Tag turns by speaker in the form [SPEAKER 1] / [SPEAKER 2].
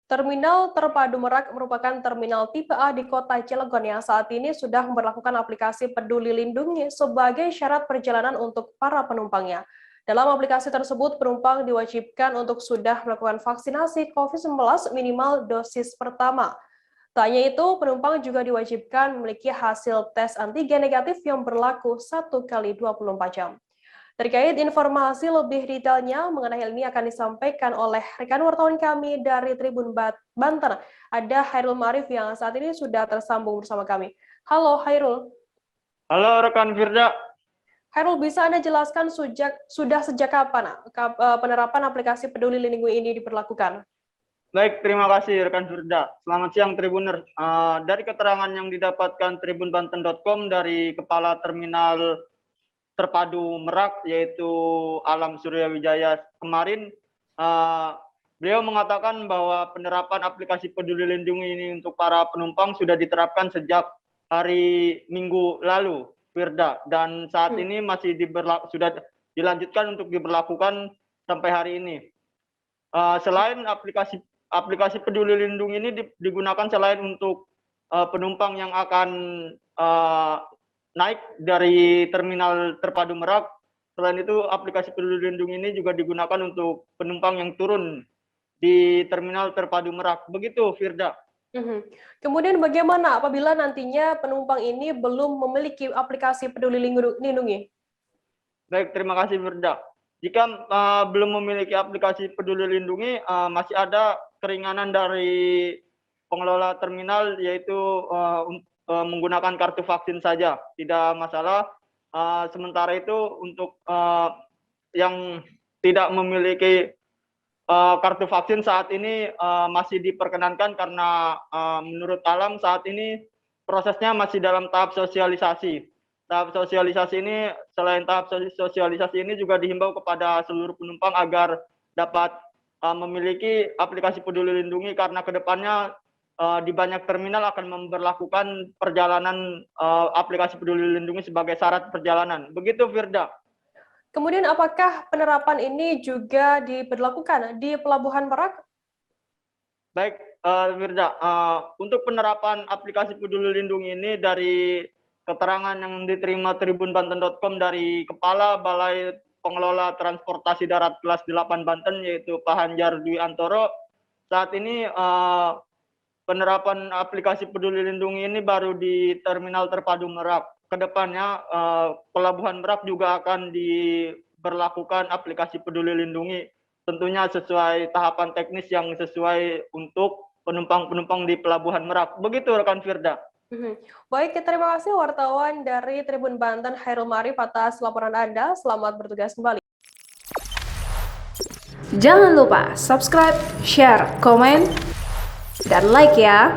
[SPEAKER 1] Terminal Terpadu Merak merupakan terminal tipe A di kota Cilegon yang saat ini sudah memberlakukan aplikasi Peduli Lindungi sebagai syarat perjalanan untuk para penumpangnya. Dalam aplikasi tersebut, penumpang diwajibkan untuk sudah melakukan vaksinasi COVID-19 minimal dosis pertama. Tak hanya itu, penumpang juga diwajibkan memiliki hasil tes antigen negatif yang berlaku 1 kali 24 jam. Terkait informasi lebih detailnya mengenai hal ini akan disampaikan oleh rekan wartawan kami dari Tribun Banten. Ada Hairul Marif yang saat ini sudah tersambung bersama kami. Halo Hairul.
[SPEAKER 2] Halo rekan Firda.
[SPEAKER 1] Hairul, bisa Anda jelaskan sudah sejak kapan penerapan aplikasi Peduli Lindungi ini diberlakukan?
[SPEAKER 2] Baik, terima kasih rekan Firda. Selamat siang Tribuner. Dari keterangan yang didapatkan tribunbanten.com dari Kepala Terminal Terpadu Merak, yaitu Alam Surya Wijaya kemarin, beliau mengatakan bahwa penerapan aplikasi Peduli Lindungi ini untuk para penumpang sudah diterapkan sejak hari Minggu lalu, Firda, dan saat ini masih sudah dilanjutkan untuk diberlakukan sampai hari ini. Selain aplikasi Peduli Lindungi ini digunakan selain untuk penumpang yang akan naik dari Terminal Terpadu Merak. Selain itu, aplikasi Peduli Lindungi ini juga digunakan untuk penumpang yang turun di Terminal Terpadu Merak. Begitu, Firda.
[SPEAKER 1] Kemudian bagaimana apabila nantinya penumpang ini belum memiliki aplikasi Peduli Lindungi?
[SPEAKER 2] Baik, terima kasih, Firda. Jika belum memiliki aplikasi Peduli Lindungi, masih ada keringanan dari pengelola terminal, yaitu menggunakan kartu vaksin saja, tidak masalah. Sementara itu untuk yang tidak memiliki kartu vaksin saat ini masih diperkenankan karena menurut Alam saat ini prosesnya masih dalam tahap sosialisasi. Tahap sosialisasi ini, selain tahap sosialisasi ini juga dihimbau kepada seluruh penumpang agar dapat memiliki aplikasi Peduli Lindungi karena kedepannya di banyak terminal akan memberlakukan perjalanan aplikasi Peduli Lindungi sebagai syarat perjalanan. Begitu, Firda.
[SPEAKER 1] Kemudian apakah penerapan ini juga diberlakukan di Pelabuhan Merak?
[SPEAKER 2] Baik, Firda. Untuk penerapan aplikasi Peduli Lindungi ini dari keterangan yang diterima tribunbanten.com dari Kepala Balai Pengelola Transportasi Darat Kelas 8 Banten, yaitu Pak Hanjar Dwi Antoro, saat ini penerapan aplikasi Peduli Lindungi ini baru di Terminal Terpadu Merak. Kedepannya Pelabuhan Merak juga akan diberlakukan aplikasi Peduli Lindungi, tentunya sesuai tahapan teknis yang sesuai untuk penumpang-penumpang di Pelabuhan Merak. Begitu rekan Firda.
[SPEAKER 1] Baik, terima kasih wartawan dari Tribun Banten Hairul Marif atas laporan Anda. Selamat bertugas kembali.
[SPEAKER 3] Jangan lupa subscribe, share, komen, dan like ya.